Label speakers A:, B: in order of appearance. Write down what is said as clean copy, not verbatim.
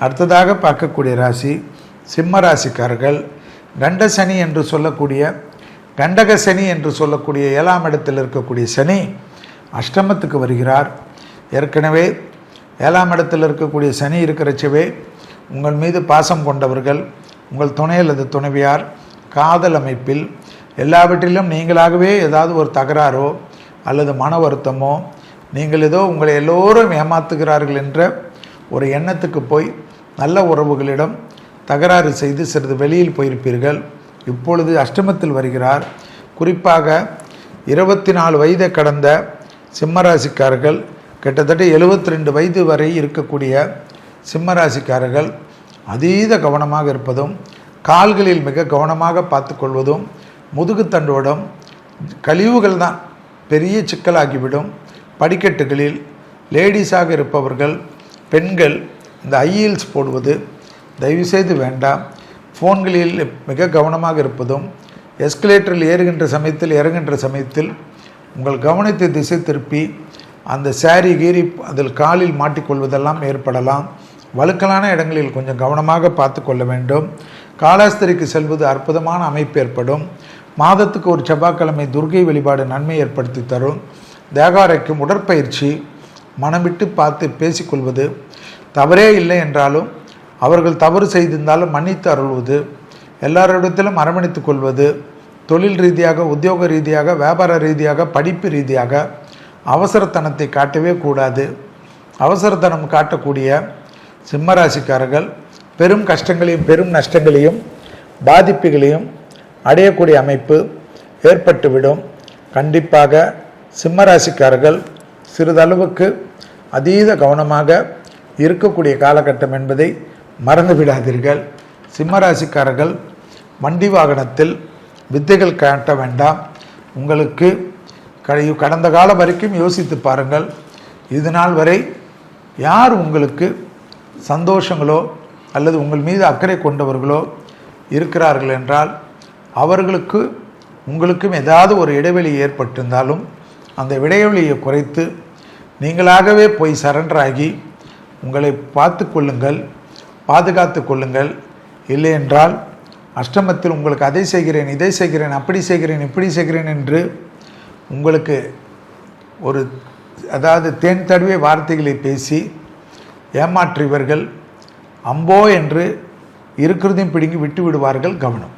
A: அடுத்ததாக பார்க்கக்கூடிய ராசி சிம்ம ராசிக்காரர்கள். கண்ட சனி என்று சொல்லக்கூடிய கண்டக சனி என்று சொல்லக்கூடிய 7ஆம் இடத்தில் இருக்கக்கூடிய சனி அஷ்டமத்துக்கு வருகிறார். ஏற்கனவே 7ஆம் இடத்தில் இருக்கக்கூடிய சனி இருக்கிறச்சவே உங்கள் மீது பாசம் கொண்டவர்கள், உங்கள் துணை அல்லது துணைவியார், காதல் அமைப்பில் எல்லாவற்றிலும் நீங்களாகவே ஏதாவது ஒரு தகராறோ அல்லது மன வருத்தமோ, நீங்கள் ஏதோ உங்களை எல்லோரும் ஏமாத்துகிறார்கள் என்ற ஒரு எண்ணத்துக்கு போய் நல்ல உறவுகளிடம் தகராறு செய்து சிறிது வெளியில் போயிருப்பீர்கள். இப்பொழுது அஷ்டமத்தில் வருகிறார். குறிப்பாக 24 வயதை கடந்த சிம்மராசிக்காரர்கள், கிட்டத்தட்ட 72 வயது வரை இருக்கக்கூடிய சிம்மராசிக்காரர்கள் அதீத கவனமாக இருப்பதும், கால்களில் மிக கவனமாக பார்த்து கொள்வதும், முதுகுத்தண்டோடும் கழிவுகள் தான் பெரிய சிக்கலாகிவிடும். படிக்கட்டுகளில் லேடிஸாக இருப்பவர்கள், பெண்கள் இந்த ஹீல்ஸ் போடுவது தயவுசெய்து வேண்டாம். ஃபோன்களில் மிக கவனமாக இருப்பதும், எஸ்கலேட்டரில் ஏறுகின்ற சமயத்தில் இறங்குகின்ற சமயத்தில் உங்கள் கவனத்தை திசை திருப்பி அந்த சாரி கீறி அதில் காலில் மாட்டிக்கொள்வதெல்லாம் ஏற்படலாம். வழுக்கலான இடங்களில் கொஞ்சம் கவனமாக பார்த்து கொள்ள வேண்டும். காலாஸ்திரிக்கு செல்வது அற்புதமான அமைப்பு ஏற்படும். மாதத்துக்கு ஒரு செவ்வாய்க்கிழமை துர்கை வழிபாடு நன்மை ஏற்படுத்தி தரும். தேகாரைக்கும் உடற்பயிற்சி, மனம் விட்டு பார்த்து பேசிக்கொள்வது, தவறே இல்லை என்றாலும் அவர்கள் தவறு செய்திருந்தாலும் மன்னித்து அருள்வது, எல்லாரிடத்திலும் அரவணைத்து கொள்வது, தொழில் ரீதியாக, உத்தியோக ரீதியாக, வியாபார ரீதியாக, படிப்பு ரீதியாக அவசரத்தனத்தை காட்டவே கூடாது. அவசரத்தனம் காட்டக்கூடிய சிம்மராசிக்காரர்கள் பெரும் கஷ்டங்களையும் பெரும் நஷ்டங்களையும் பாதிப்புகளையும் அடையக்கூடிய அமைப்பு ஏற்பட்டுவிடும். கண்டிப்பாக சிம்மராசிக்காரர்கள் சிறிதளவுக்கு அதீத கவனமாக இருக்கக்கூடிய காலகட்டம் என்பதை மறந்து விடாதீர்கள். சிம்மராசிக்காரர்கள் வண்டி வாகனத்தில் வித்தைகள் காட்ட வேண்டாம். உங்களுக்கு கடந்த காலம் வரைக்கும் யோசித்து பாருங்கள். இது நாள் வரை யார் உங்களுக்கு சந்தோஷங்களோ அல்லது உங்கள் மீது அக்கறை கொண்டவர்களோ இருக்கிறார்கள் என்றால் அவர்களுக்கு உங்களுக்கும் ஏதாவது ஒரு இடைவெளி ஏற்பட்டிருந்தாலும் அந்த இடைவெளியை குறைத்து நீங்களாகவே போய் சரண்டராகி உங்களை பார்த்து கொள்ளுங்கள், பாதுகாத்து கொள்ளுங்கள். இல்லை என்றால் அஷ்டமத்தில் உங்களுக்கு அதை செய்கிறேன், இதை செய்கிறேன், அப்படி செய்கிறேன், இப்படி செய்கிறேன் என்று உங்களுக்கு ஒரு தேன் தடவிய வார்த்தைகளை பேசி ஏமாற்றியவர்கள் அம்போ என்று இருக்கிறதையும் பிடுங்கி விட்டு விடுவார்கள். கவனம்.